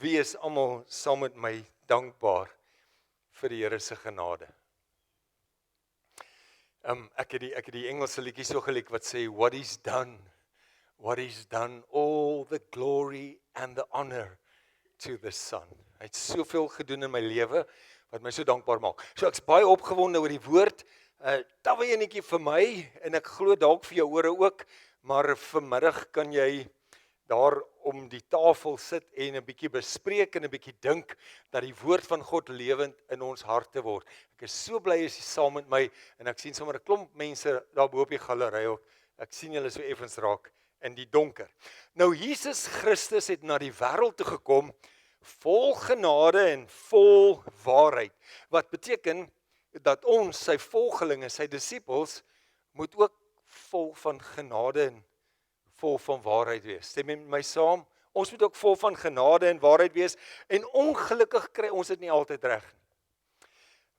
Wie is almal saam met my dankbaar vir die Here se genade? Ek het die Engelse liedjie so geliek wat sê, what is done, all the glory and the honor to the Son. Hy het soveel gedoen in my lewe, wat my so dankbaar maak. So ek's baie opgewonde oor die woord, tawe enetjie vir my, en ek glo dalk vir jou ore ook, maar vanmiddag kan jy daar om die tafel sit en 'n bietjie bespreek en 'n bietjie dink dat die woord van God lewend in ons harte word. Ek is so bly as jy saam met my, en ek sien sommer 'n klomp mense daar bo op die galery ook. Ek sien julle so effens raak in die donker. Nou Jesus Christus het na die wêreld toe gekom, vol genade en vol waarheid. Wat beteken dat ons, sy volgelinge, sy disippels, moet ook vol van genade en vol van waarheid wees. Stem met my saam? Ons moet ook vol van genade en waarheid wees, en ongelukkig kry ons dit nie altyd reg nie.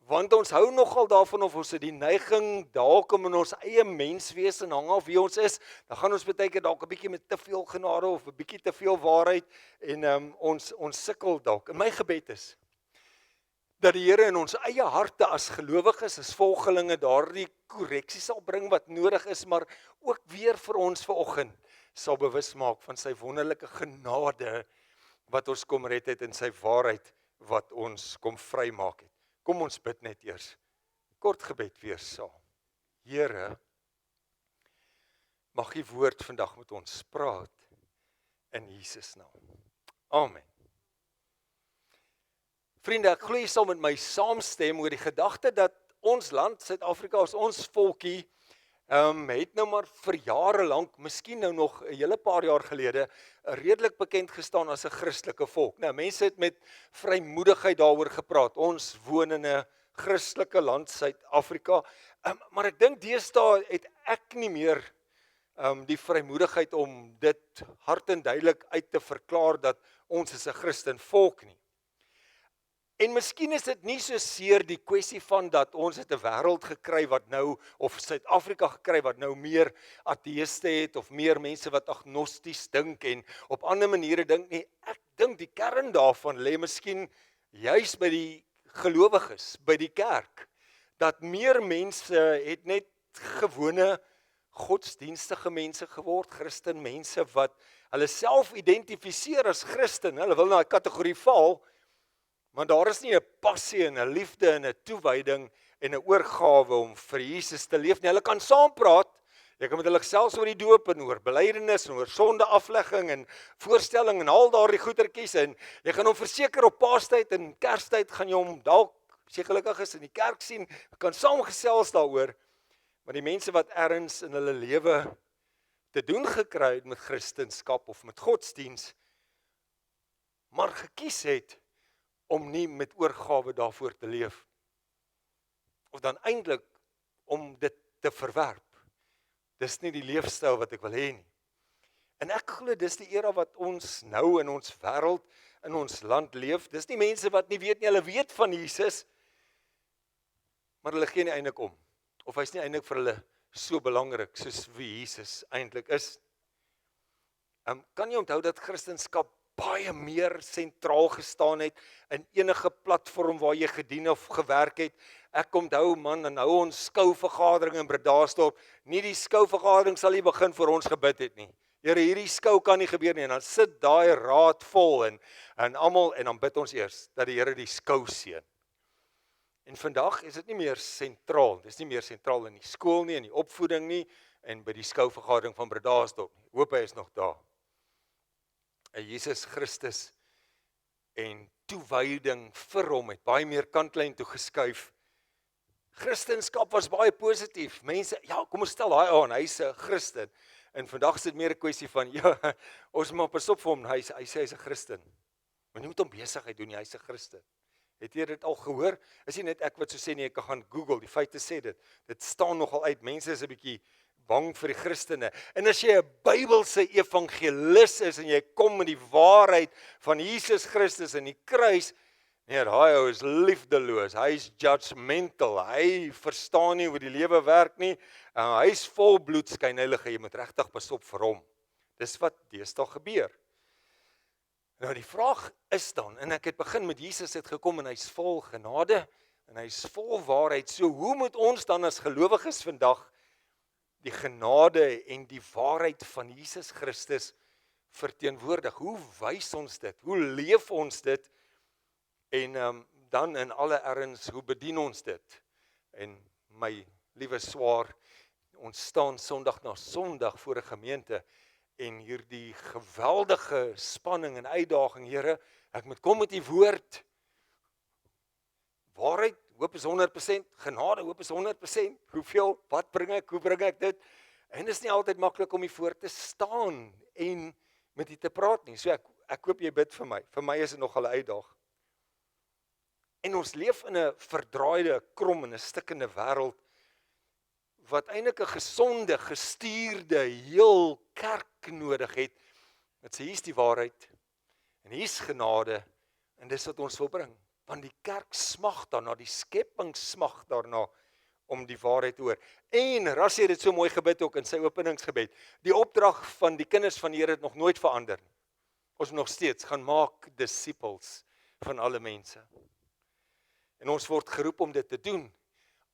Want ons hou nogal daarvan of ons het die neiging dalk om in ons eie menswees en hang af wie ons is, dan gaan ons baie keer dalk 'n bietjie met te veel genade of 'n bietjie te veel waarheid, en ons sukkel dalk. En my gebed is dat die Here in ons eie harte as gelowiges, as volgelinge, daardie korreksie sal bring wat nodig is, maar ook weer vir ons vanoggend sal bewus maak van sy wonderlike genade wat ons kom red het, en sy waarheid wat ons kom vrymaak het. Kom ons bid net eers. Kort gebed weer saam. Here, mag die woord vandag met ons praat in Jesus naam. Amen. Vriende, ek glo jy sal met my saamstem oor die gedagte dat ons land, Suid-Afrika, ons volkie, het nou maar vir jare lank, miskien nou nog 'n hele paar jaar gelede, redelik bekend gestaan as 'n Christelike volk. Nou, mense het met vrymoedigheid daaroor gepraat. Ons woon in 'n Christelike land, Suid-Afrika, maar ek dink deesdae het ek nie meer die vrymoedigheid om dit hard en duidelik uit te verklaar dat ons is 'n Christen volk nie. En miskien is dit nie so seer die kwessie van dat ons het 'n wêreld gekry wat nou, of Suid-Afrika gekry wat nou meer ateïste het, of meer mense wat agnosties dink en op ander maniere dink nie. Ek dink die kern daarvan lê miskien juis by die gelowiges, by die kerk, dat meer mense het net gewone godsdienstige mense geword, Christen mense wat hulle self identifiseer as Christen. Hulle wil na 'n kategorie val, maar daar is nie 'n passie en 'n liefde en 'n toewyding en 'n oorgawe om vir Jesus te leef nie. Hulle kan saampraat, jy kan met hulle selfs oor die doop en oor belydenis en oor sondeaflegging en voorstelling en al daardie goetertjies, en jy gaan hom verseker op Paastyd en Kerstyd gaan jy hom dalk, as jy gelukkig is, in die kerk sien, kan saamgesels daaroor, maar die mense wat ergens in hulle lewe te doen gekry het met Christendom of met godsdiens, maar gekies het om nie met oorgawe daarvoor te leef, of dan eintlik om dit te verwerp. Dis nie die leefstyl wat ek wil hê nie. En ek glo dis die era wat ons nou in ons wêreld, in ons land leef. Dis nie mense wat nie weet nie, hulle weet van Jesus, maar hulle gee nie eintlik om, of hy's nie eintlik vir hulle so belangrik soos wie Jesus eintlik is. Kan jy onthou dat Christendom baie meer sentraal gestaan het in enige platform waar jy gedien of gewerk het? Ek onthou, man, en nou ons skouvergadering in Bredasdorp, nie die skouvergadering sal nie begin voor ons gebid het nie. Here, hierdie skou kan nie gebeur nie, en dan sit daai raad vol, en almal, en dan bid ons eers, dat die Here die skou seën. En vandag is dit nie meer sentraal, dit is nie meer sentraal in die skool nie, in die opvoeding nie, en by die skouvergadering van Bredasdorp nie. Hoop hy is nog daar. Jesus Christus en toewyding vir hom het baie meer kantlyn toe geskuif. Christendom was baie positief. Mense, ja, kom ons stel daai aan, hy's 'n Christen. En vandag is dit meer 'n kwessie van, ja, ons moet pas op vir hom, hy sê hy's 'n Christen. Maar nie moet hom besigheid doen nie, hy's 'n Christen. Het jy dit al gehoor? Is nie net ek wat so sê nie, ek kan gaan Google, die feite sê dit. Dit staan nogal uit, mense is 'n bietjie bang vir die Christene. En as jy 'n Bybelse evangelis is en jy kom met die waarheid van Jesus Christus en die kruis, nee, daai ou is liefdeloos, hy is judgmental, hy verstaan nie hoe die lewe werk nie, hy is vol bloedskynheilige, jy moet regtig pas op vir hom. Dis wat deesdae gebeur. Nou die vraag is dan, en ek het begin met Jesus het gekom en hy's vol genade en hy's vol waarheid. So hoe moet ons dan as gelowiges vandag die genade en die waarheid van Jesus Christus verteenwoordig? Hoe wys ons dit? Hoe leef ons dit? En dan in alle erns, hoe bedien ons dit? En my liewe swaar, ons staan Sondag na Sondag voor 'n gemeente en hierdie geweldige spanning en uitdaging, Here, ek moet kom met u woord. Waarheid, hoop is 100%, genade, hoop is 100%. Hoeveel, wat bring ek, hoe bring ek dit? En is nie altyd maklik om hier voor te staan en met u te praat nie. So ek hoop jy bid vir my. Vir my is dit nogal 'n uitdaging. En ons leef in 'n verdraaide, krom en 'n stikkende wêreld wat eintlik 'n gesonde, gestuurde, heel kerk nodig het. Dit sê hier's die waarheid en hier's genade en dis wat ons wil bring. Want die kerk smag daarna, die skepping smag daarna om die waarheid te hoor. En Rassie het dit so mooi gebid ook in sy openingsgebed. Die opdrag van die kinders van die Here het nog nooit verander. Ons moet nog steeds gaan maak disippels van alle mense. En ons word geroep om dit te doen.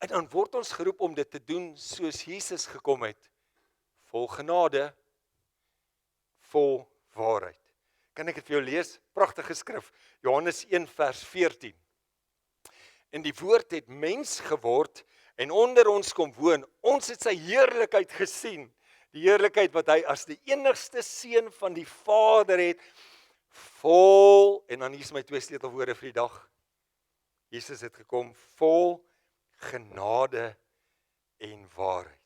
En dan word ons geroep om dit te doen soos Jesus gekom het. Vol genade, vol waarheid. Kan ek dit vir jou lees? Pragtige skrif. Johannes 1 vers 14. En die woord het mens geword en onder ons kom woon. Ons het sy heerlikheid gesien. Die heerlikheid wat hy as die enigste seun van die Vader het. Vol, en dan hier is my 2 sleutelwoorde vir die dag. Jesus het gekom vol genade en waarheid.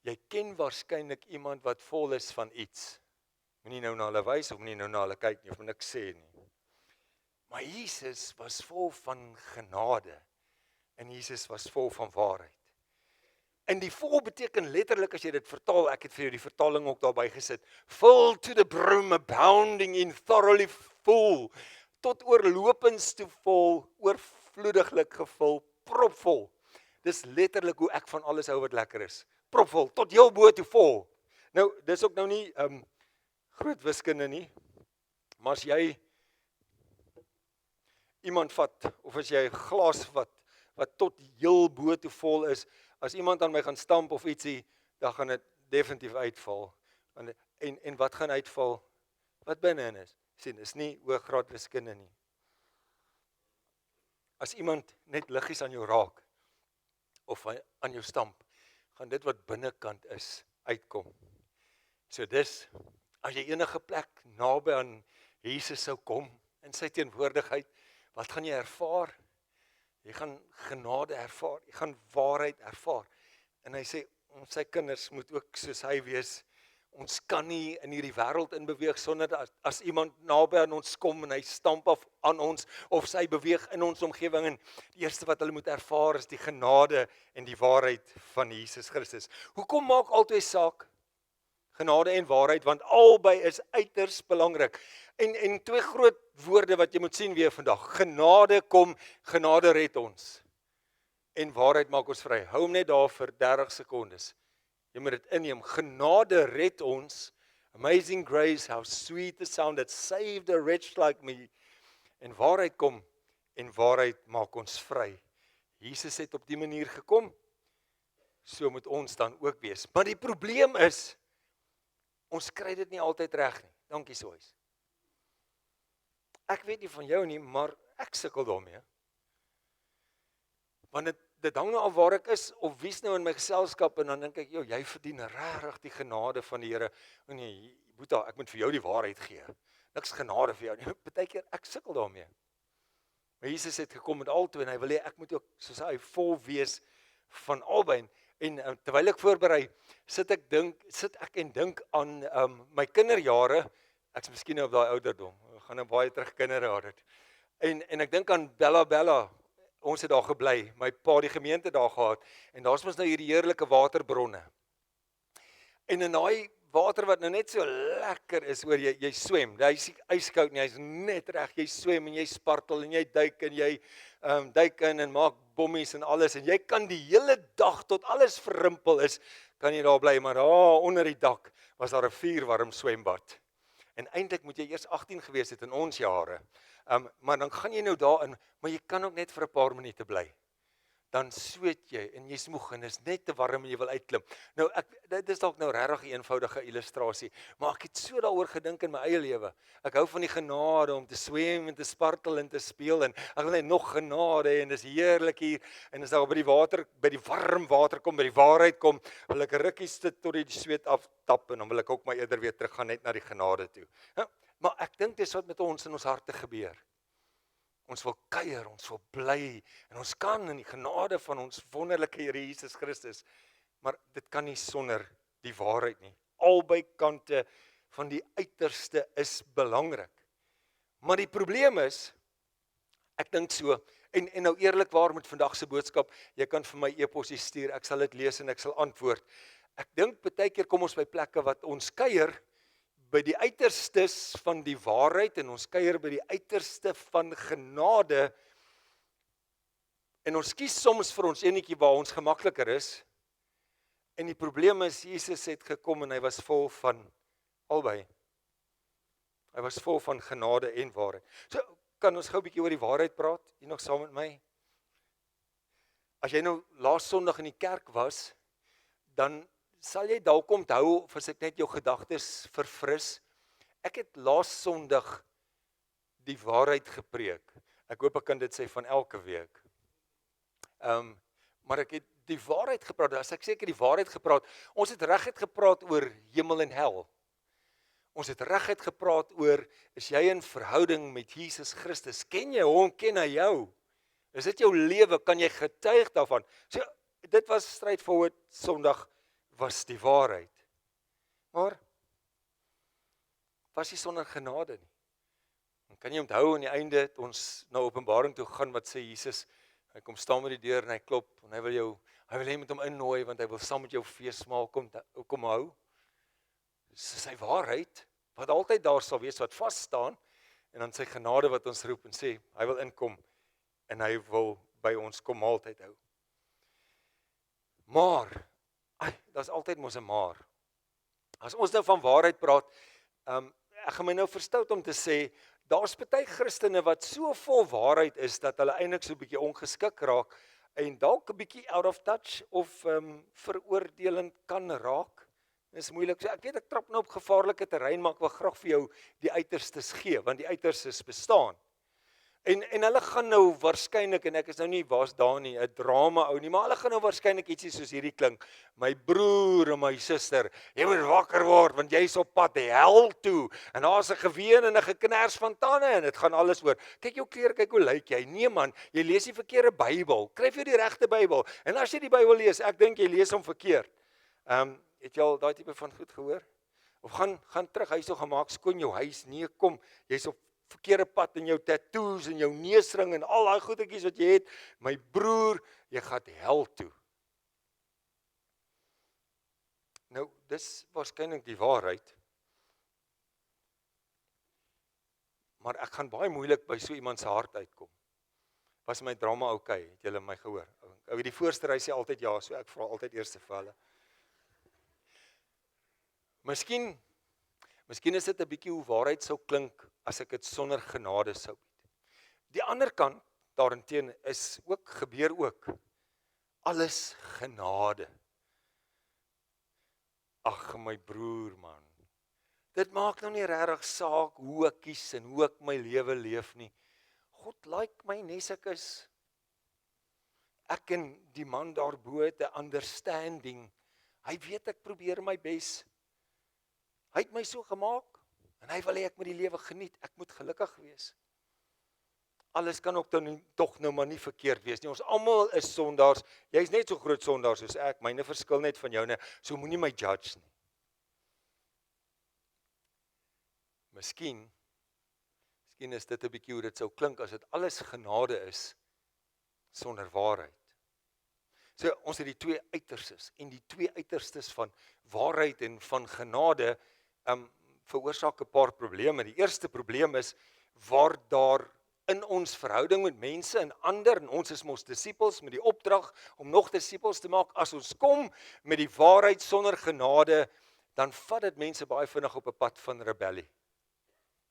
Jy ken waarskynlik iemand wat vol is van iets. Moenie nou na hulle wys of moenie nou na hulle kyk nie of niks sê nie. Maar Jesus was vol van genade en Jesus was vol van waarheid. En die vol beteken letterlik as jy dit vertaal, ek het vir jou die vertaling ook daarby gesit, full to the brim, abounding in, thoroughly full, tot oorlopends toe vol, oorvloediglik gevul, propvol. Dis letterlik hoe ek van alles hou wat lekker is. Propvol, tot heel bo toe vol. Nou, dis ook nou nie groot wiskunde nie, maar as jy iemand vat, of as jy 'n glas vat, wat tot heel bo toe vol is, as iemand aan my gaan stamp of ietsie, dan gaan dit definitief uitval. En wat gaan uitval? Wat binne-in is. Sien, is nie hoëgraad wiskunde nie. As iemand net liggies aan jou raak, of aan jou stamp, gaan dit wat binnekant is, uitkom. So dis, as jy enige plek naby aan Jesus sou kom, in sy teenwoordigheid, wat gaan jy ervaar? Jy gaan genade ervaar, jy gaan waarheid ervaar. En hy sê, ons sy kinders moet ook soos hy wees. Ons kan nie in hierdie wêreld inbeweeg sonder as iemand naby aan ons kom en hy stamp af aan ons, of sy beweeg in ons omgewing, en die eerste wat hulle moet ervaar is die genade en die waarheid van Jesus Christus. Hoekom maak altyd saak? Genade en waarheid, want albei is uiters belangrik. En 2 groot woorde wat jy moet sien weer vandag. Genade kom, genade red ons. En waarheid maak ons vry. Hou hom net daar vir 30 sekondes. Jy moet dit inneem. Genade red ons. Amazing grace, how sweet the sound that saved a wretch like me. En waarheid kom, en waarheid maak ons vry. Jesus het op die manier gekom. So moet ons dan ook wees. Maar die probleem is, ons kry dit nie altyd reg nie. Dankie Soys. Ek weet nie van jou nie, maar ek sukkel daarmee. Want dit hang nou af waar ek is, of wie's nou in my geselskap, en dan dink ek, jy verdien regtig die genade van die Here. O nee, Boeta, ek moet vir jou die waarheid gee. Niks genade vir jou nie. Partykeer ek sukkel daarmee. Maar Jesus het gekom met albei, en hy wil hê ek moet ook, soos hy, vol wees van albei. En terwyl ek voorberei, sit ek en dink aan my kinderjare. Ek's miskien nou op daai ouderdom. Ek gaan nou baie terug kinderjare. En ek dink aan Bella. Ons het daar gebly. My pa die gemeente daar gehad. En daar's mos nou hierdie heerlike waterbronne. En in daai water wat nou net so lekker is, oor jy swem. Hy's ijskoud nie, hy's net reg. Jy swem en jy spartel en jy duik en jy duik in en maak bommies en alles. En jy kan die hele dag tot alles verrimpel is, kan jy daar bly. Maar daar onder die dak was daar 'n vuurwarm swembad. En eintlik moet jy eers 18 gewees het in ons jare. Maar dan gaan jy nou daarin, maar jy kan ook net vir 'n paar minute bly. Dan sweet jy en jy's moeg en is net te warm en jy wil uitklim. Nou dit is dalk nou regtig 'n eenvoudige illustrasie, maar ek het so daaroor gedink in my eie lewe. Ek hou van die genade om te swem en te spartel en te speel en ek wil net nog genade hê en dis heerlik hier en as daar by die water, by die warm water kom, by die waarheid kom, wil ek 'n rukkie sit tot die sweet aftap en dan wil ek ook maar eerder weer terug gaan net na die genade toe. Maar ek dink dis wat met ons in ons harte gebeur. Ons wil kuier, ons wil bly, en ons kan in die genade van ons wonderlike Here Jesus Christus, maar dit kan nie sonder die waarheid nie. Albei kante van die uiterste is belangrik. Maar die probleem is, ek dink so, en nou eerlikwaar met vandag se boodskap, jy kan vir my e-possie stuur, ek sal dit lees en ek sal antwoord. Ek dink baie keer kom ons by plekke wat ons kuier, by die uiterstes van die waarheid en ons kuier by die uiterste van genade en ons kies soms vir ons enetjie waar ons gemakliker is en die probleem is, Jesus het gekom en hy was vol van albei. Hy was vol van genade en waarheid. So, kan ons gou 'n bietjie oor die waarheid praat? Jy nog saam met my? As jy nou laas Sondag in die kerk was, dan sal jy dalk onthou, of as ek net jou gedagtes verfris, ek het laas Sondag die waarheid gepreek. Ek hoop ek kan dit sê van elke week. Maar ek het die waarheid gepraat, as ek seker die waarheid gepraat, ons het reguit gepraat oor hemel en hel. Ons het reguit gepraat oor, is jy in verhouding met Jesus Christus? Ken jy hom, ken hy jou? Is dit jou lewe, kan jy getuig daarvan? So, dit was straightforward Sondag, was die waarheid. Maar, was nie sonder genade nie. En kan jy onthou aan die einde, het ons na Openbaring toe gaan, wat sê Jesus, hy kom staan met die deur en hy klop, en hy wil jy met hom innooi, want hy wil saam met jou feesmaal kom hou. Dis sy waarheid, wat altyd daar sal wees, wat vas staan, en dan sy genade wat ons roep en sê, hy wil inkom, en hy wil by ons kom altyd hou. Maar, daar's altyd mos 'n maar. As ons nou van waarheid praat, ek gaan my nou verstout om te sê, daar's baie Christene wat so vol waarheid is, dat hulle eintlik so 'n bietjie ongeskik raak, en dalk 'n bietjie out of touch, of veroordelend kan raak. Dit is moeilik, so ek weet ek trap nou op gevaarlike terrein, maar ek wil graag vir jou die uiterstes gee, want die uiterstes bestaan. En hulle gaan nou waarskynlik, en ek is nou nie waar's daar nie, 'n drama ou nie, maar hulle gaan nou waarskynlik ietsie soos hierdie klink. My broer en my suster, jy moet wakker word, want jy's op pad hel toe. En daar's 'n geween en 'n geknars van tande, en dit gaan alles oor. Kyk jou klere, kyk hoe lyk jy. Nee man, jy lees die verkeerde Bybel. Kryf jy die regte Bybel. En as jy die Bybel lees, ek dink jy lees hom verkeerd. Het jy al daai tipe van goed gehoor? Of gaan terug huis toe, gaan maak skoon jou huis. Nee, kom, jy's op verkeerde pad en jou tattoos en jou neusring en al daai goedetjies wat jy het, my broer, jy gaan hel toe. Nou, dis waarskynlik die waarheid. Maar ek gaan baie moeilik by so iemand se hart uitkom. Was my drama okay? Het julle my gehoor? Ou die voorste ry sê altyd ja, so ek vra altyd eers vir hulle. Miskien is dit 'n bietjie hoe waarheid sou klink as ek dit sonder genade sou bied. Die ander kant daarenteen gebeur ook alles genade. Ag my broer man, dit maak nou nie regtig saak hoe ek kies en hoe ek my lewe leef nie. God like my nes ek is. Ek en die man daarbo het 'n understanding. Hy weet ek probeer my bes. Hy het my so gemaak, en hy wil hê ek moet die lewe geniet, ek moet gelukkig wees. Alles kan ook tog nou maar nie verkeerd wees nie, ons almal is sondaars, jy is net so groot sondaar soos ek, myne verskil net van joune, so moenie my judge nie. Miskien is dit 'n bietjie hoe dit sou klink, as dit alles genade is, sonder waarheid. So, ons het die twee uiterstes, en die twee uiterstes van waarheid en van genade, veroorsaak 'n paar probleme. Die eerste probleem is, waar daar in ons verhouding met mense en ander, en ons is mos disippels met die opdrag om nog disippels te maak, as ons kom met die waarheid sonder genade, dan vat dit mense baie vinnig op 'n pad van rebellie.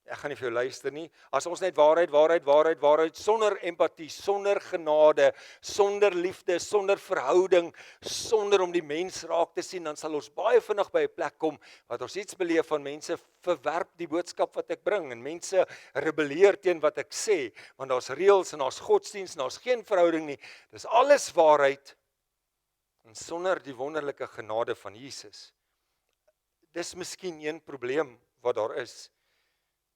Ek gaan nie vir jou luister nie. As ons net waarheid, sonder empatie, sonder genade, sonder liefde, sonder verhouding, sonder om die mens raak te sien, dan sal ons baie vinnig by 'n plek kom wat ons iets beleef van mense verwerp die boodskap wat ek bring en mense rebelleer teen wat ek sê, want daar's reëls en daar's godsdiens en daar's geen verhouding nie. Dis alles waarheid en sonder die wonderlike genade van Jesus. Dis miskien een probleem wat daar is.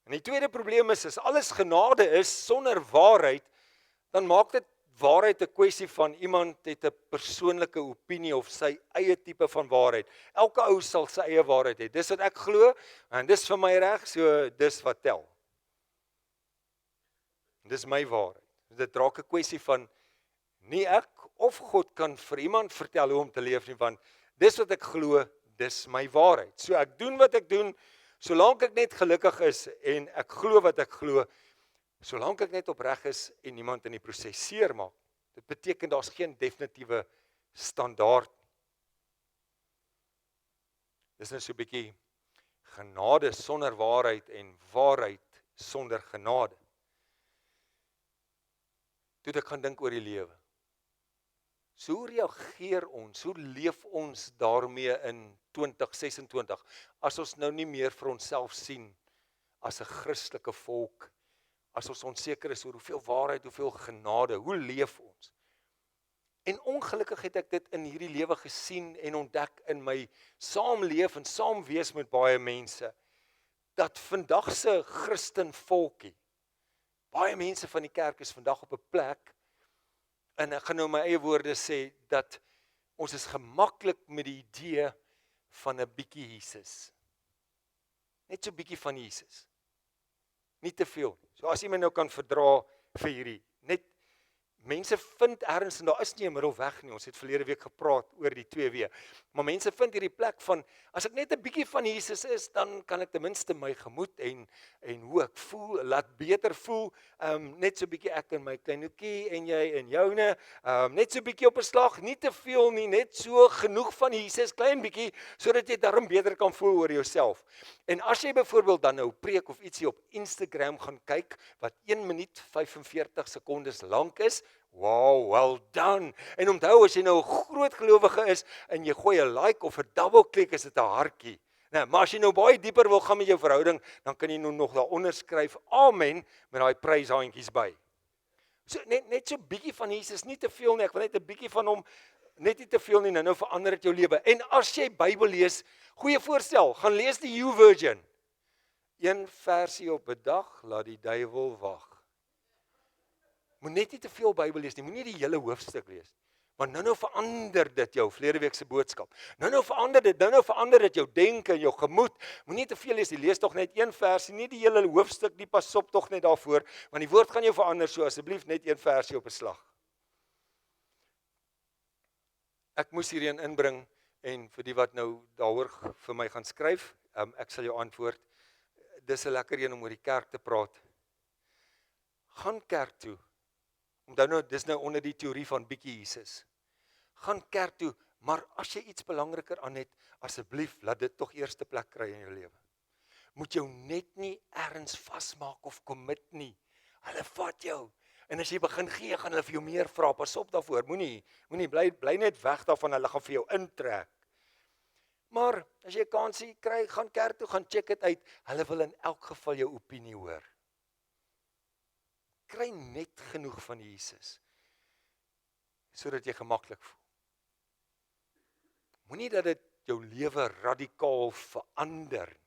En die tweede probleem is, as alles genade is sonder waarheid, dan maak dit waarheid 'n kwessie van iemand het 'n persoonlike opinie of sy eie tipe van waarheid. Elke ou sal sy eie waarheid hê. Dis wat ek glo en dis vir my reg, so dis wat tel. Dis my waarheid. Dit raak 'n kwessie van nie ek of God kan vir iemand vertel hoe om te leef nie, want dis wat ek glo, dis my waarheid. So ek doen wat ek doen, solank ek net gelukkig is en ek glo wat ek glo, solank ek net opreg is en niemand in die proses seermaak. Dit beteken daar's geen definitiewe standaard nie. Dis net so 'n bietjie genade sonder waarheid en waarheid sonder genade. Toe ek gaan dink oor die lewe. So hoe reageer ons, hoe leef ons daarmee in 2026, as ons nou nie meer vir onsself sien as 'n Christelike volk, as ons onseker is oor hoeveel waarheid, hoeveel genade, hoe leef ons? En ongelukkig het ek dit in hierdie lewe gesien en ontdek in my saamleef en saamwees met baie mense, dat vandag se Christen volkie, baie mense van die kerk is vandag op 'n plek, en ek gaan nou my eie woorde sê, dat ons is gemaklik met die idee van 'n bietjie Jesus. Net so bietjie van Jesus. Nie te veel. So as jy my nou kan verdra vir hierdie, net mense vind ergens, en daar is nie 'n middelweg nie, ons het verlede week gepraat oor die 2W, maar mense vind hierdie plek van, as ek net 'n bietjie van Jesus is, dan kan ek ten minste my gemoed en hoe ek voel, laat beter voel, net so bietjie ek in my klein hoekie, en jy en joune, net so bietjie op 'n slag, nie te veel nie, net so genoeg van Jesus, klein bietjie, sodat jy darm beter kan voel oor jouself. En as jy byvoorbeeld dan nou preek of ietsie op Instagram gaan kyk, wat 1 minuut 45 sekondes lank is, wow, well done. En onthou, as jy nou 'n groot gelowige is, en jy gooi 'n like of 'n double klik, is dit 'n hartjie. Nou, maar as jy nou baie dieper wil gaan met jou verhouding, dan kan jy nou nog daaronder skryf, amen, met daai pryshandjies by. So, net so bietjie van Jesus, nie te veel nie, ek wil net 'n bietjie van hom, net nie te veel nie, nou verander dit jou lewe. En as jy Bybel lees, goeie voorstel, gaan lees die YouVersion. 1 versie op 'n dag, laat die duiwel wag. Moet net nie te veel Bybel lees nie, moet nie die hele hoofstuk lees. Want nou verander dit jou, verlede week se boodskap. Nou verander dit jou denke en jou gemoed. Moet nie te veel lees, lees tog net 1 versie, nie die hele hoofstuk nie, pas op tog net daarvoor, want die woord gaan jou verander, so asseblief net 1 versie op 'n slag. Ek moes hierheen inbring, en vir die wat nou daaroor vir my gaan skryf, ek sal jou antwoord. Dis 'n lekker een om oor die kerk te praat. Gaan kerk toe. Onthou nou, dis nou onder die teorie van bietjie Jesus. Gaan kerk toe, maar as jy iets belangriker aan het, asseblief, laat dit tog eerste plek kry in jou lewe. Moet jou net nie ergens vasmaak of commit nie. Hulle vat jou. En as jy begin gee, gaan hulle vir jou meer vra. Pas op daarvoor. Moenie bly net weg daarvan, hulle gaan vir jou intrek. Maar as jy 'n kansie kry, gaan kerk toe, gaan check dit uit. Hulle wil in elk geval jou opinie hoor. Kry net genoeg van Jesus, sodat jy gemaklik voel. Moenie dat dit jou lewe radikaal verander.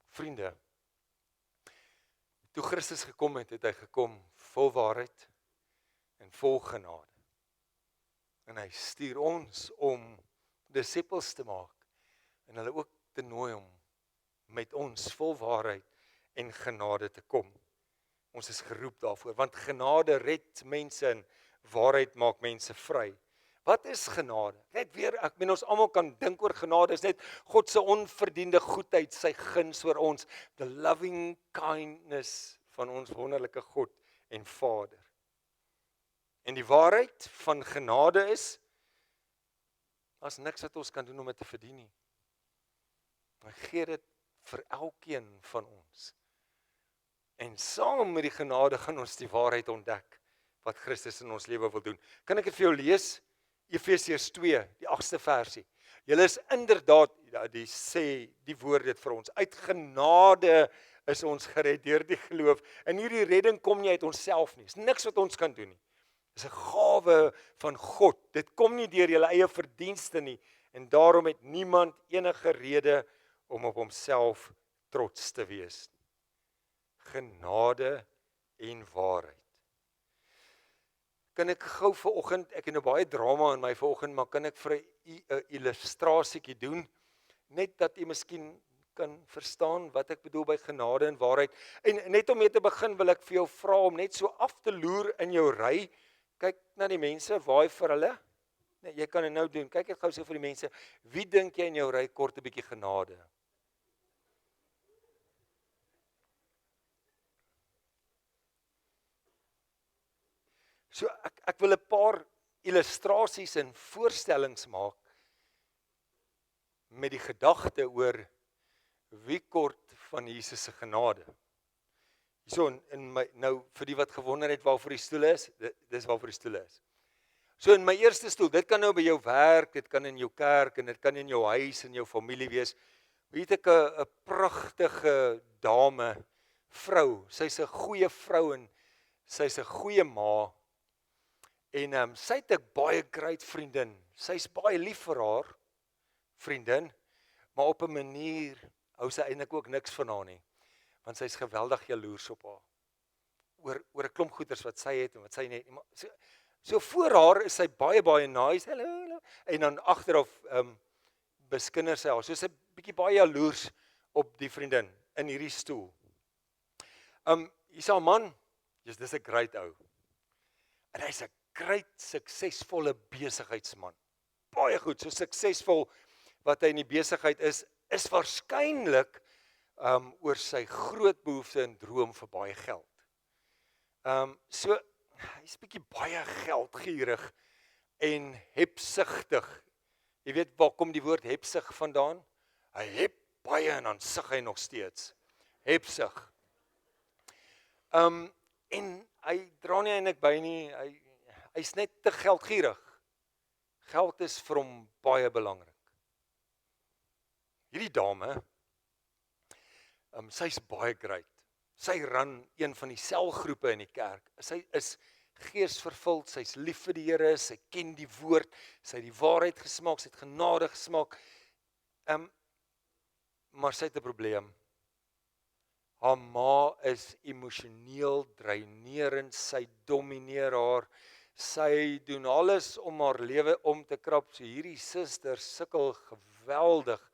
Vriende, toe Christus gekom het, het hy gekom vol waarheid en vol genade. En hy stuur ons om disippels te maak en hulle ook te nooi om met ons vol waarheid en genade te kom. Ons is geroep daarvoor, want genade red mense en waarheid maak mense vry. Wat is genade? Net weer, ek meen ons almal kan dink oor genade, is net God se onverdiende goedheid, sy guns oor ons, the loving kindness van ons wonderlike God en Vader. En die waarheid van genade is, daar's niks wat ons kan doen om dit te verdien nie. Hy gee dit vir elkeen van ons. En saam met die genade gaan ons die waarheid ontdek, wat Christus in ons lewe wil doen. Kan ek dit vir jou lees? Efesiërs 2, die 8ste versie. Julle is inderdaad, die sê die woord dit vir ons, uit genade is ons gered deur die geloof. En hierdie redding kom nie uit onsself nie. Dis niks wat ons kan doen nie. Dis 'n gawe van God. Dit kom nie deur julle eie verdienste nie. En daarom het niemand enige rede om op homself trots te wees. Genade en waarheid. Kan ek gou vanoggend, ek het nou baie drama in my vanoggend, maar kan ek vir 'n illustrasietjie doen, net dat u miskien kan verstaan wat ek bedoel by genade en waarheid. En net om mee te begin wil ek vir jou vra om net so af te loer in jou ry. Kyk na die mense, waai vir hulle. Nee, jy kan dit nou doen. Kyk net gou so vir die mense. Wie dink jy in jou ry kort 'n bietjie genade? So ek wil 'n paar illustrasies en voorstellings maak met die gedagte oor wie kort van Jesus se genade. So in my nou vir die wat gewonder het waarvoor die stoel is, dis waarvoor die stoel is. So in my eerste stoel, dit kan nou by jou werk, dit kan in jou kerk en dit kan in jou huis en jou familie wees. Weet ek 'n pragtige dame, vrou. Sy's 'n goeie vrou en sy's 'n goeie ma. En sy het 'n baie great vriendin. Sy's baie lief vir haar vriendin, maar op 'n manier hou sy eintlik ook niks van haar nie, want sy's geweldig jaloers op haar. Oor 'n klomp goeders wat sy het en wat sy net. So voor haar is sy baie nice, hallo, en dan agterop beskinder sy haar. So sy's 'n bietjie baie jaloers op die vriendin in hierdie stoel. Hier's haar man, dis 'n great ou. En hy's 'n great suksesvolle besigheidsman. Baie goed, so suksesvol wat hy in die besigheid is waarskynlik oor sy groot behoefte en droom vir baie geld. So hy's bietjie baie geldgierig en hebsugtig. Jy weet waar kom die woord hebsug vandaan? Hy heb baie en dan sug hy nog steeds. Hebsug. En hy dra nie eintlik by nie, hy's net te geldgierig. Geld is vir hom baie belangrik. Hierdie dame, sy's baie great. Sy run een van die selgroepe in die kerk. Sy is geesvervuld, sy's lief vir die Here, sy ken die woord, sy het die waarheid gesmaak, sy het genade gesmaak. Maar sy het 'n probleem. Haar ma is emosioneel dreinerend, sy domineer haar, sy doen alles om haar lewe om te krap. So hierdie suster sukkel geweldig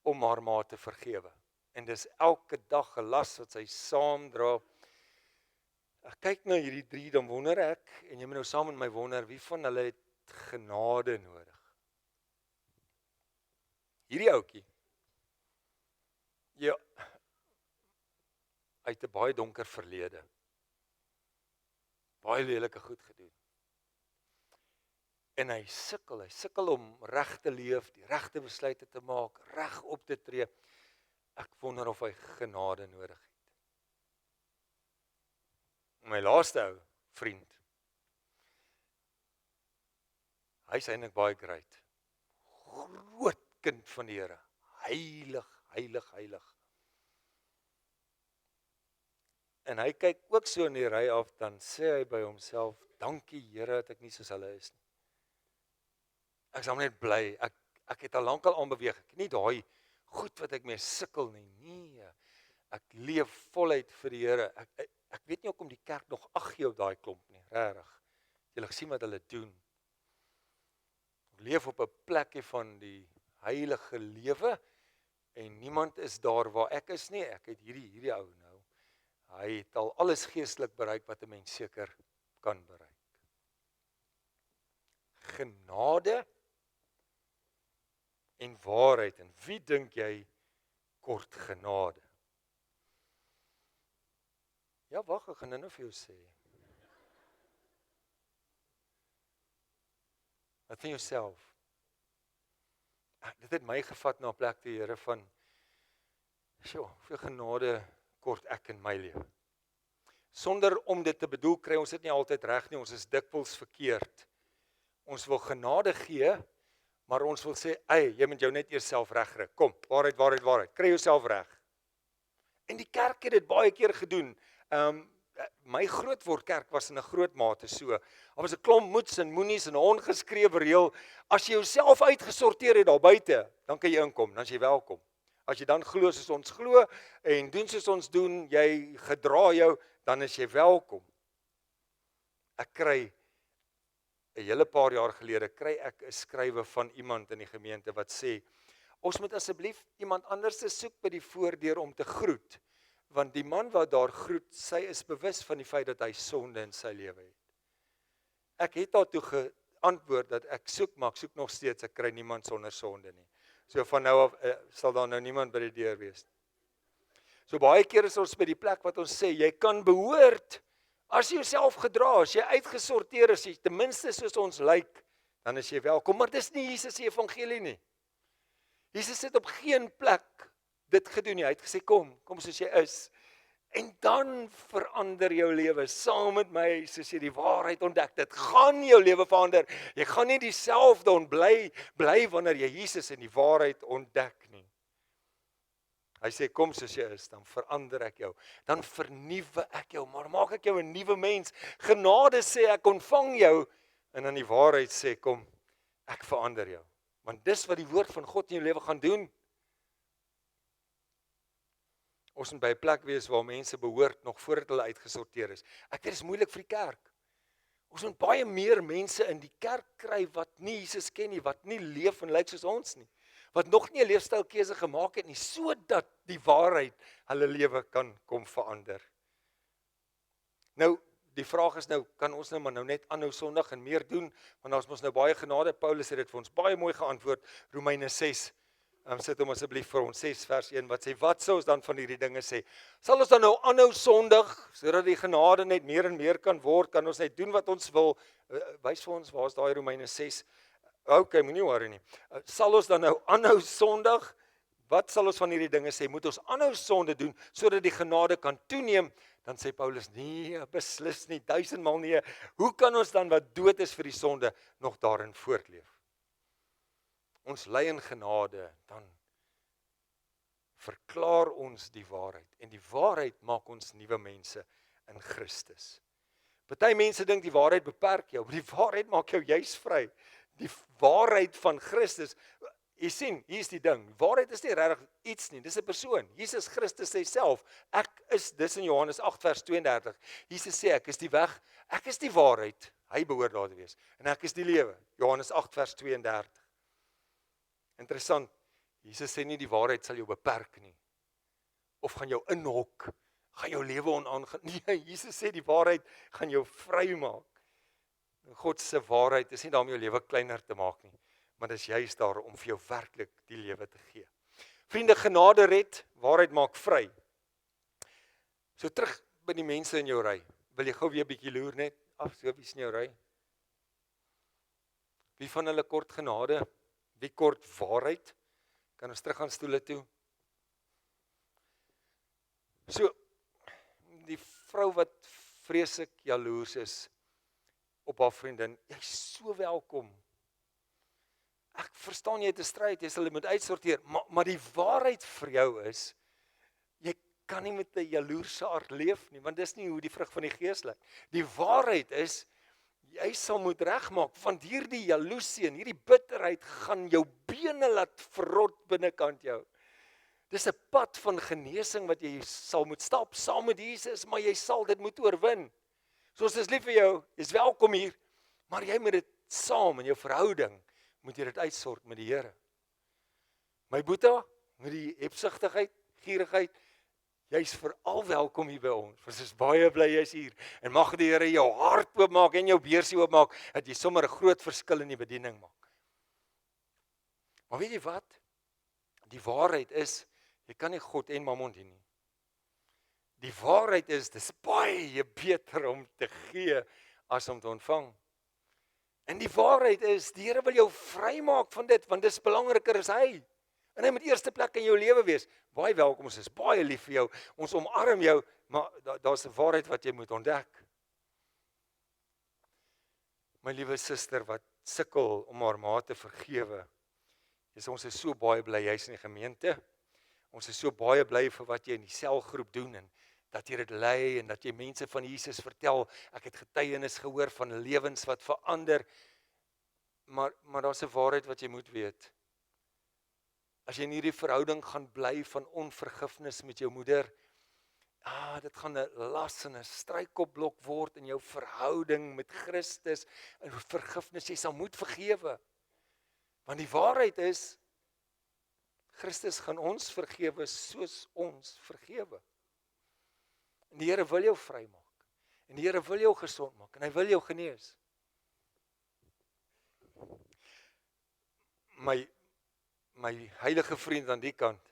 om haar ma te vergewe. En dis elke dag 'n las wat sy saamdra. Ek kyk na hierdie drie, dan wonder ek, en jy moet nou saam met my wonder, wie van hulle het genade nodig? Hierdie ouetjie. Ja, hy het 'n baie donker verlede. Baie lelike goed gedoen. En hy sukkel om reg te leef, die regte besluite te maak, reg op te tree. Ek wonder of hy genade nodig het. My laaste ou vriend. Hy's eintlik baie great. Groot kind van die Here. Heilig. En hy kyk ook so in die ry af, dan sê hy by homself, dankie Here dat ek nie soos hulle is nie. Ek is net bly, ek het al lankal aanbeweeg, ek het nie daai goed wat ek mee sukkel nie, nee, ek leef voluit vir die Here, ek weet nie hoekom die kerk nog ag gee op daai klomp nie, regtig, julle gesien wat hulle doen, ek leef op 'n plekkie van die heilige lewe, en niemand is daar waar ek is nie, ek het hierdie ou nou, hy het al alles geestelik bereik wat 'n mens seker kan bereik. Genade en waarheid, en wie dink jy kort genade? Ja, wag, ek gaan nou vir jou sê. Wat van jouself? Dit het my gevat na 'n plek toe, Here, van Sjoe, hoeveel genade kort ek in my lewe. Sonder om dit te bedoel kry ons dit nie altyd reg nie, ons is dikwels verkeerd. Ons wil genade gee, maar ons wil sê, jy moet jou net eers self regkry. Kom, waarheid, kry jouself reg. En die kerk het dit baie keer gedoen. My grootword kerk was in 'n groot mate so. Daar was 'n klomp moets en moenies en 'n ongeskrewe reël. As jy jouself uitgesorteer het daar buite, dan kan jy inkom, dan is jy welkom. As jy dan glo soos ons glo en doen soos ons doen, jy gedra jou, dan is jy welkom. Ek kry 'n hele paar jaar gelede kry ek 'n skrywe van iemand in die gemeente wat sê, ons moet asseblief iemand anders te soek by die voordeur om te groet, want die man wat daar groet, sy is bewus van die feit dat hy sonde in sy lewe het. Ek het daartoe geantwoord dat ek soek, maar ek soek nog steeds, ek kry niemand sonder sonde nie. So van nou af sal daar nou niemand by die deur wees. So baie keer is ons by die plek wat ons sê, jy kan behoort, as jy jouself gedra, as jy uitgesorteer is, jy ten minste soos ons lyk, dan is jy welkom, maar dis nie Jesus se evangelie nie. Jesus het op geen plek dit gedoen nie, hy het gesê, kom soos jy is, en dan verander jou lewe, saam met my, soos jy die waarheid ontdek, dit gaan jou lewe verander, jy gaan nie dieselfde bly wanneer jy Jesus en die waarheid ontdek nie. Hy sê, kom soos jy is, dan verander ek jou, dan vernuwe ek jou, maar maak ek jou 'n nuwe mens. Genade sê, ek ontvang jou, en dan die waarheid sê, kom, ek verander jou. Want dis wat die woord van God in jou lewe gaan doen. Ons moet by 'n plek wees waar mense behoort, nog voordat hulle uitgesorteer is. Ek weet, dit is moeilik vir die kerk. Ons moet baie meer mense in die kerk kry, wat nie Jesus ken nie, wat nie leef en lyk soos ons nie, wat nog nie 'n leefstylkeuse gemaak het nie, sodat die waarheid hulle lewe kan kom verander. Nou, die vraag is nou, kan ons nou maar net aanhou Sondag en meer doen, want ons mos nou baie genade. Paulus het dit vir ons baie mooi geantwoord, Romeine 6, sit hom asseblief vir ons, 6 vers 1, wat sê, wat sou ons dan van hierdie dinge sê? Sal ons dan nou aanhou Sondag, sodat die genade net meer en meer kan word, kan ons net doen wat ons wil, wys vir ons, waar is daai Romeine 6, okay, moenie worry nie, sal ons dan nou aanhou Sondag, wat sal ons van hierdie dinge sê, moet ons aanhou sonde doen, sodat die genade kan toeneem, dan sê Paulus, nee, beslis nie, 1000-mal nee, hoe kan ons dan wat dood is vir die sonde, nog daarin voortleef? Ons lei in genade, dan verklaar ons die waarheid, en die waarheid maak ons nuwe mense in Christus. Party mense dink die waarheid beperk jou, maar die waarheid maak jou juis vry. Die waarheid van Christus, jy sien, hier is die ding, waarheid is nie regtig iets nie, dis 'n persoon. Jesus Christus sê self, ek is, dis in Johannes 8 vers 32, Jesus sê, ek is die weg, ek is die waarheid, hy behoort daar te wees, en ek is die lewe, Johannes 8 vers 32. Interessant, Jesus sê nie die waarheid sal jou beperk nie, of gaan jou inhok, gaan jou lewe onaangenaam, nee, Jesus sê die waarheid gaan jou vry maak. God se waarheid is nie daar om jou lewe kleiner te maak nie, maar dis juist daar om vir jou werklik die lewe te gee. Vriende, genade red, waarheid maak vry. So terug by die mense in jou ry, wil jy gou weer 'n bietjie loer net, so wie's in jou ry? Wie van hulle kort genade? Wie kort waarheid? Kan ons terug aan stoele toe? So, die vrou wat vreeslik jaloers is op haar vriendin, jy's so welkom. Ek verstaan jy het 'n stryd, jy sal dit moet uitsorteer, maar die waarheid vir jou is, jy kan nie met 'n jaloerse hart leef nie, want dis nie hoe die vrug van die Gees lyk. Die waarheid is, jy sal moet regmaak, want hierdie jaloesie en hierdie bitterheid gaan jou bene laat verrot binnekant jou. Dis 'n pad van genesing wat jy sal moet stap saam met Jesus, maar jy sal dit moet oorwin. So ons is lief vir jou, jy's welkom hier, maar jy moet dit saam in jou verhouding, moet jy dit uitsort met die Here. My boeta, met die hebsugtigheid, gierigheid, jy's veral welkom hier by ons. Ons is baie bly jy's hier, en mag die Here jou hart oopmaak en jou beursie oopmaak, dat jy sommer 'n groot verskil in die bediening maak. Maar weet jy wat? Die waarheid is, jy kan nie God en Mammon dien nie. Die waarheid is, dis baie beter om te gee, as om te ontvang. En die waarheid is, die Here wil jou vrymaak van dit, want dis belangriker as hy. En hy moet eerste plek in jou lewe wees. Baie welkom, ons is baie lief vir jou. Ons omarm jou, maar daar's 'n waarheid wat jy moet ontdek. My liewe suster wat sukkel om haar ma te vergewe. Ons is so baie bly jy's in die gemeente. Ons is so baie bly vir wat jy in die selgroep doen en dat jy dit lei en dat jy mense van Jesus vertel. Ek het getuienis gehoor van lewens wat verander. Maar daar's 'n waarheid wat jy moet weet. As jy in hierdie verhouding gaan bly van onvergifnis met jou moeder, dit gaan 'n las en 'n struikelblok word in jou verhouding met Christus en vergifnis. Jy sal moet vergewe. Want die waarheid is, Christus gaan ons vergewe soos ons vergewe. En die Here wil jou vrymaak. En die Here wil jou gesond maak en hy wil jou genees. My heilige vriend aan die kant,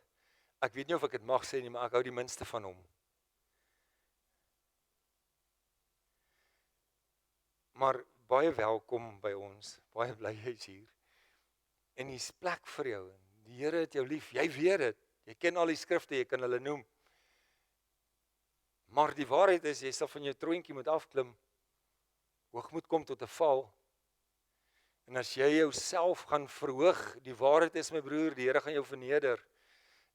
ek weet nie of ek dit mag sê nie, maar ek hou die minste van hom. Maar baie welkom by ons, baie bly jy's hier. En hier's plek vir jou. Die Here het jou lief, jy weet dit. Jy ken al die skrifte, jy kan hulle noem. Maar die waarheid is, jy sal van jou troontjie moet afklim. Hoogmoed kom tot 'n val. En as jy jouself gaan verhoog, die waarheid is my broer, die Here gaan jou verneder.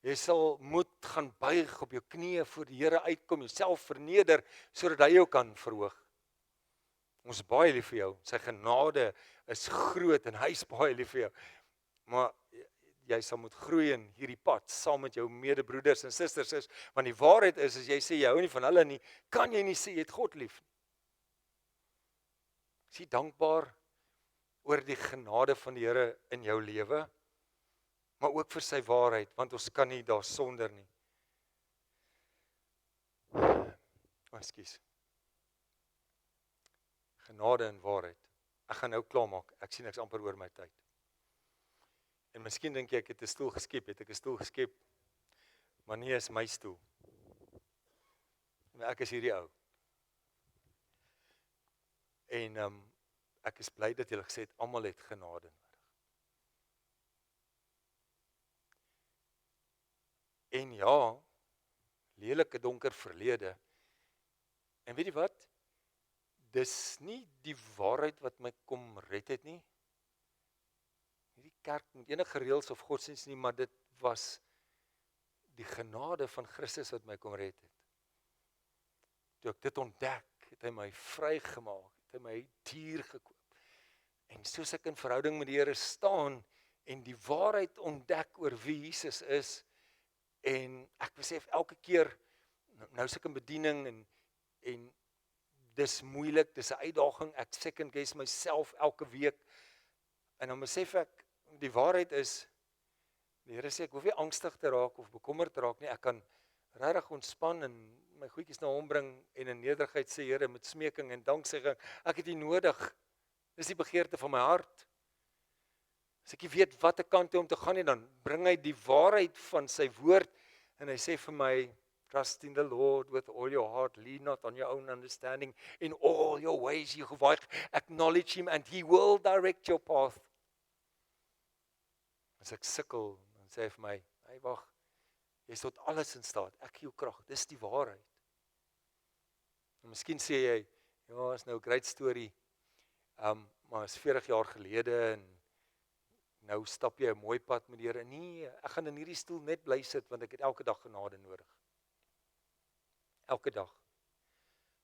Jy sal moet gaan buig op jou knieë voor die Here uitkom, jouself verneder, sodat hy jou kan verhoog. Ons is baie lief vir jou, sy genade is groot en hy is baie lief vir jou. Maar jy sal moet groei in hierdie pad, saam met jou medebroeders en susters, want die waarheid is, as jy sê jy hou nie van hulle nie, kan jy nie sê jy het God lief. Is jy dankbaar oor die genade van die Here in jou lewe, maar ook vir sy waarheid, want ons kan nie daar sonder nie. Ekskuus. Genade en waarheid. Ek gaan nou klaarmaak, ek sien ek's amper oor my tyd. En miskien dink jy ek het 'n stoel geskep, maar nie is my stoel. Ek is hierdie ou. En ek is bly dat julle gesê het, almal het genade nodig. En ja, lelike donker verlede. En weet jy wat? Dis nie die waarheid wat my kom red het nie. Nie die kerk met enige reëls of godsdienst nie, maar dit was die genade van Christus wat my kom red het. Toe ek dit ontdek, het hy my vrygemaak, het hy my dier gekoop. En soos ek in verhouding met die Here staan en die waarheid ontdek oor wie Jesus is, en ek besef elke keer, nou is ek in bediening en dis moeilik, dis 'n uitdaging, ek second guess myself elke week, en dan besef ek, die waarheid is, die Here sê, ek hoef nie angstig te raak of bekommerd te raak nie, ek kan regtig ontspan en my goedjies na hom bring en in nederigheid sê, Here, met smeking en danksegging, ek het U nodig, dis die begeerte van my hart. As ek nie weet watter kant toe om te gaan nie, dan bring hy die waarheid van sy woord, en hy sê vir my, trust in the Lord with all your heart, lean not on your own understanding, in all your ways, Jehovah, acknowledge Him and He will direct your path. As ek sukkel, dan sê hy vir my, hey wag, jy is tot alles in staat, ek gee jou krag, dis die waarheid. En miskien sê jy, ja, is nou 'n great story, maar is 40 jaar gelede, en nou stap jy 'n mooi pad met die Here. Nee, ek gaan in hierdie stoel net bly sit, want ek het elke dag genade nodig. Elke dag.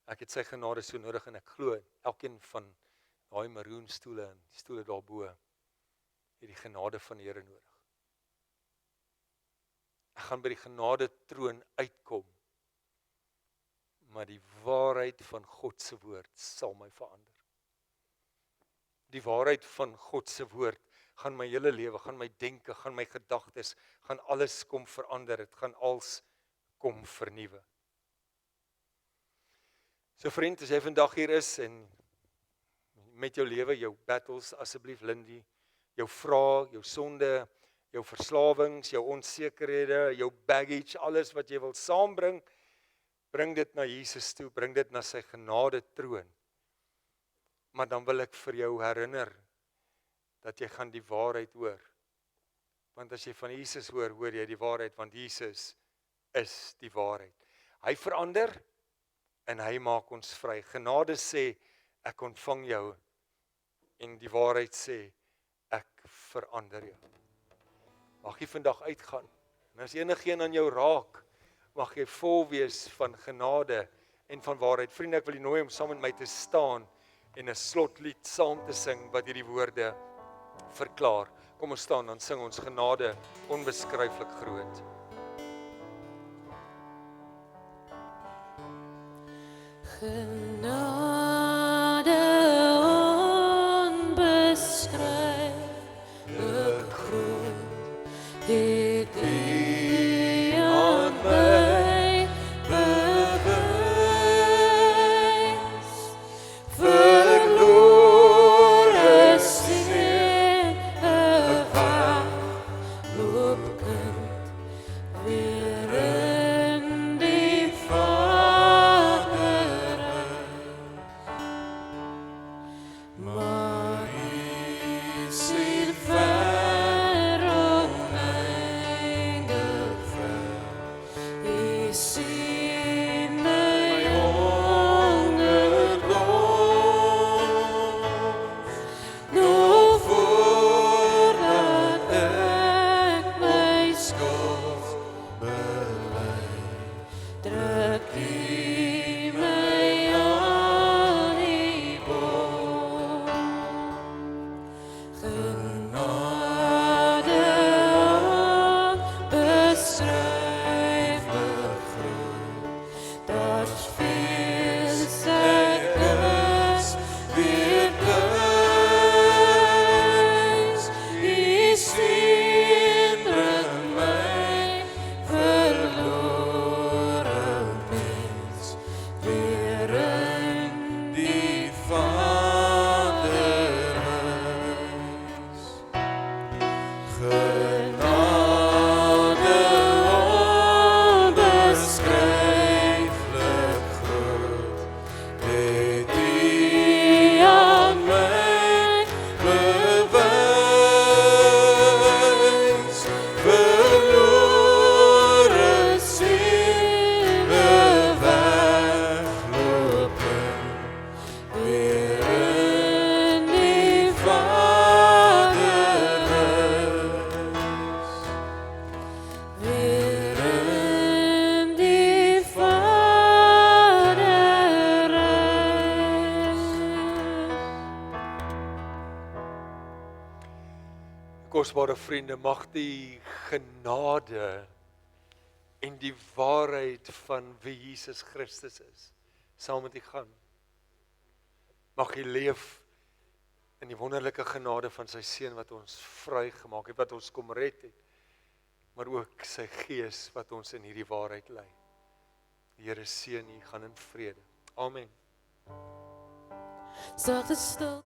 Ek het sy genade so nodig, en ek glo, elkeen van daai maroon stoele, en die stoele daarbo, het die genade van die Here nodig. Ek gaan by die genade troon uitkom, maar die waarheid van God se woord sal my verander. Die waarheid van God se woord gaan my hele lewe, gaan my denke, gaan my gedagtes, gaan alles kom verander, dit gaan als kom vernuwe. So vriend, as jy vandag hier is en met jou lewe, jou battles, asseblief Lindy, jou vrae, jou sonde, jou verslawings, jou onsekerhede, jou baggage, alles wat jy wil saambring, bring dit na Jesus toe, bring dit na sy genade troon. Maar dan wil ek vir jou herinner, dat jy gaan die waarheid hoor. Want as jy van Jesus hoor, hoor jy die waarheid, want Jesus is die waarheid. Hy verander en hy maak ons vry. Genade sê, ek ontvang jou, en die waarheid sê, ek verander jou. Mag jy vandag uitgaan, en as enigeen aan jou raak, mag jy vol wees van genade en van waarheid. Vriende, ek wil jy nooi om saam met my te staan en 'n slotlied saam te sing wat hierdie woorde verklaar. Kom ons staan, dan sing ons genade onbeskryflik groot. Genade onbeskryflik groot, het U aan my bewys. Verlore seun, 'n wegloop kind, weer in die maar U sien ver oneindig ver. U sien my hongerloos, nog voordat ek my skuld bely, druk U my aan die bors. Genade onbeskryflik groot, daar's veel sterkes weer thuis. U sien bring my verlore mens weer in die Vaderhuis. Genade onbeskryflik groot, het U aan my bewys. Verlore siele weglopen, weer in die Vaderhuis. Weer in die Vaderhuis. Kosbare vriende, mag die genade en die waarheid van wie Jesus Christus is, saam met U gaan. Mag jy leef in die wonderlike genade van sy seun wat ons vry gemaak het, wat ons kom red het, maar ook sy gees wat ons in hierdie waarheid lei. Die Here seën U, gaan in vrede. Amen. Sagte stil.